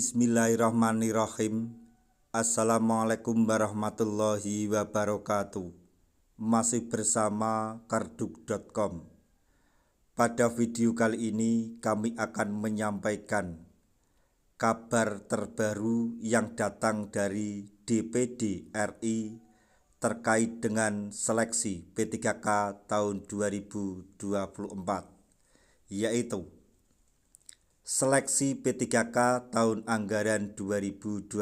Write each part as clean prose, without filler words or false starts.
Bismillahirrahmanirrahim. Assalamualaikum warahmatullahi wabarakatuh. Masih bersama karduk.com. Pada video kali ini kami akan menyampaikan kabar terbaru yang datang dari DPD RI terkait dengan seleksi P3K tahun 2024, yaitu seleksi P3K tahun anggaran 2024.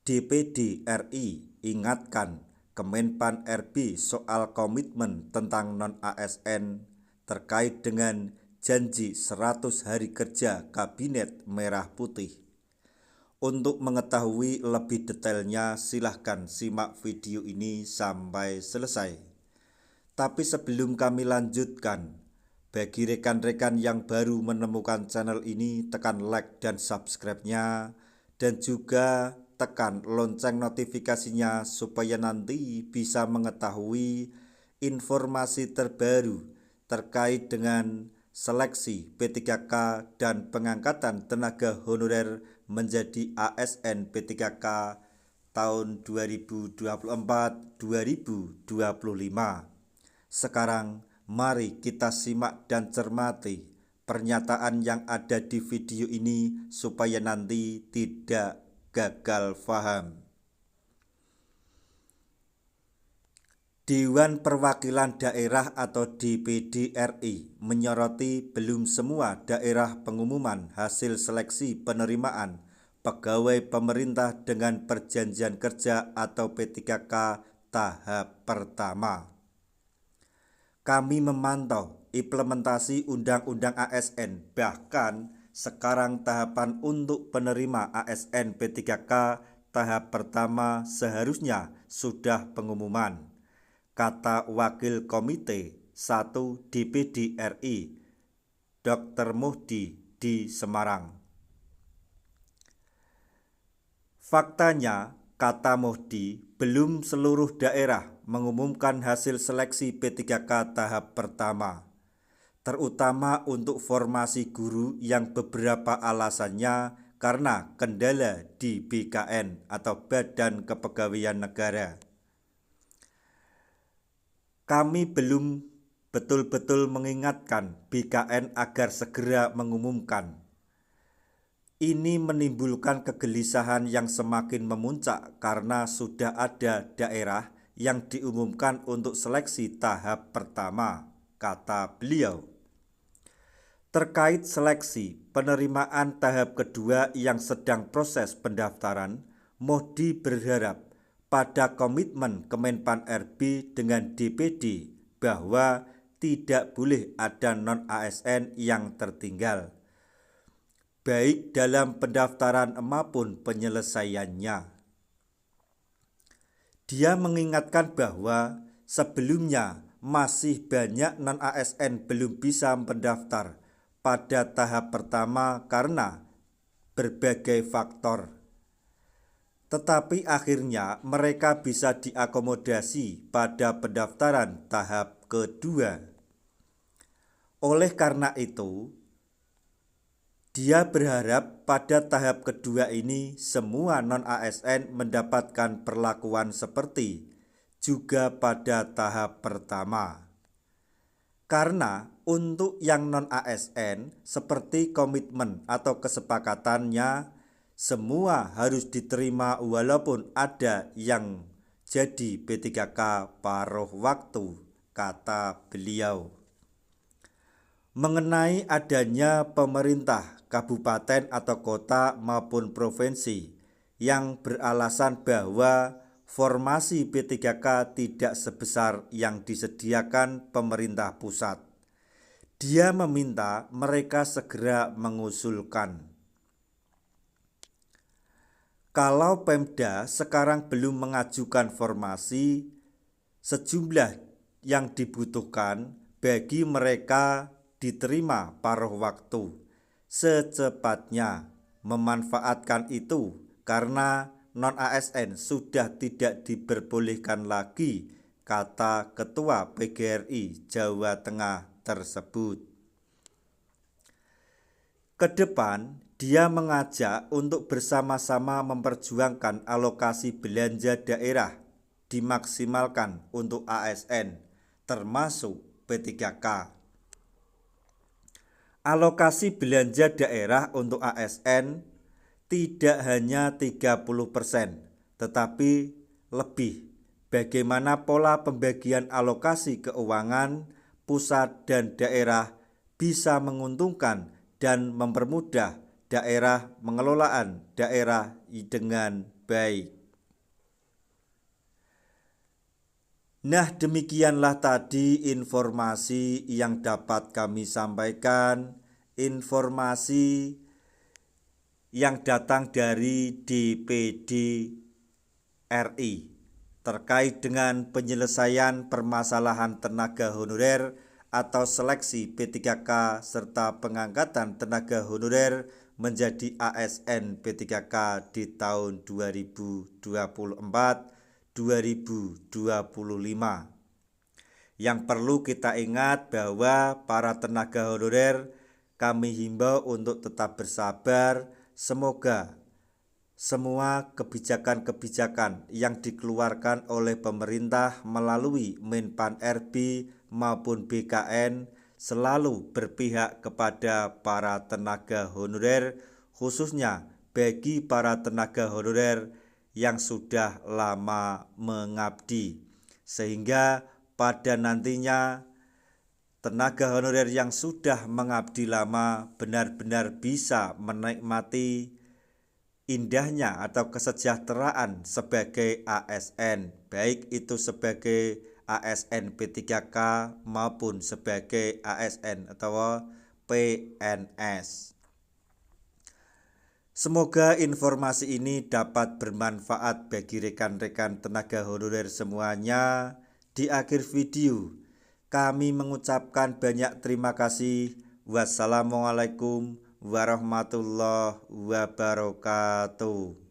DPD RI ingatkan Kemenpan RB soal komitmen tentang non-ASN terkait dengan janji 100 hari kerja Kabinet Merah Putih. Untuk mengetahui lebih detailnya silahkan simak video ini sampai selesai. Tapi sebelum kami lanjutkan, bagi rekan-rekan yang baru menemukan channel ini, tekan like dan subscribe-nya, dan juga tekan lonceng notifikasinya supaya nanti bisa mengetahui informasi terbaru terkait dengan seleksi P3K dan pengangkatan tenaga honorer menjadi ASN P3K tahun 2024-2025. Sekarang mari kita simak dan cermati pernyataan yang ada di video ini supaya nanti tidak gagal paham. Dewan Perwakilan Daerah atau DPD RI menyoroti belum semua daerah pengumuman hasil seleksi penerimaan pegawai pemerintah dengan perjanjian kerja atau P3K tahap pertama. Kami memantau implementasi Undang-Undang ASN, bahkan sekarang tahapan untuk penerima ASN P3K tahap pertama seharusnya sudah pengumuman, kata Wakil Komite 1 DPD RI, Dr. Muhdi di Semarang. Faktanya, kata Muhdi, belum seluruh daerah mengumumkan hasil seleksi P3K tahap pertama, terutama untuk formasi guru yang beberapa alasannya karena kendala di BKN atau Badan Kepegawaian Negara. Kami belum betul-betul mengingatkan BKN agar segera mengumumkan. Ini menimbulkan kegelisahan yang semakin memuncak karena sudah ada daerah yang diumumkan untuk seleksi tahap pertama, kata beliau. Terkait seleksi penerimaan tahap kedua yang sedang proses pendaftaran, Muhdi berharap pada komitmen Kemenpan RB dengan DPD bahwa tidak boleh ada non-ASN yang tertinggal, baik dalam pendaftaran maupun penyelesaiannya. Dia mengingatkan bahwa sebelumnya masih banyak non-ASN belum bisa mendaftar pada tahap pertama karena berbagai faktor. Tetapi akhirnya mereka bisa diakomodasi pada pendaftaran tahap kedua. Oleh karena itu, dia berharap pada tahap kedua ini semua non-ASN mendapatkan perlakuan seperti juga pada tahap pertama. Karena untuk yang non-ASN seperti komitmen atau kesepakatannya semua harus diterima walaupun ada yang jadi P3K paruh waktu, kata beliau. Mengenai adanya pemerintah kabupaten atau kota maupun provinsi yang beralasan bahwa formasi P3K tidak sebesar yang disediakan pemerintah pusat, dia meminta mereka segera mengusulkan. Kalau Pemda sekarang belum mengajukan formasi, sejumlah yang dibutuhkan bagi mereka diterima paruh waktu, secepatnya memanfaatkan itu karena non-ASN sudah tidak diperbolehkan lagi, kata Ketua PGRI Jawa Tengah tersebut. Kedepan Dia mengajak untuk bersama-sama memperjuangkan alokasi belanja daerah dimaksimalkan untuk ASN, termasuk P3K. Alokasi belanja daerah untuk ASN tidak hanya 30%, tetapi lebih. Bagaimana pola pembagian alokasi keuangan pusat dan daerah bisa menguntungkan dan mempermudah daerah mengelolaan daerah dengan baik. Nah, demikianlah tadi informasi yang dapat kami sampaikan, informasi yang datang dari DPD RI terkait dengan penyelesaian permasalahan tenaga honorer atau seleksi P3K serta pengangkatan tenaga honorer menjadi ASN P3K di tahun 2024-2025. Yang perlu kita ingat bahwa para tenaga honorer kami himbau untuk tetap bersabar. Semoga semua kebijakan-kebijakan yang dikeluarkan oleh pemerintah melalui Menpan RB maupun BKN selalu berpihak kepada para tenaga honorer, khususnya bagi para tenaga honorer yang sudah lama mengabdi, sehingga pada nantinya tenaga honorer yang sudah mengabdi lama benar-benar bisa menikmati indahnya atau kesejahteraan sebagai ASN, baik itu sebagai ASN P3K maupun sebagai ASN atau PNS. Semoga informasi ini dapat bermanfaat bagi rekan-rekan tenaga honorer semuanya. Di akhir video, kami mengucapkan banyak terima kasih. Wassalamualaikum warahmatullahi wabarakatuh.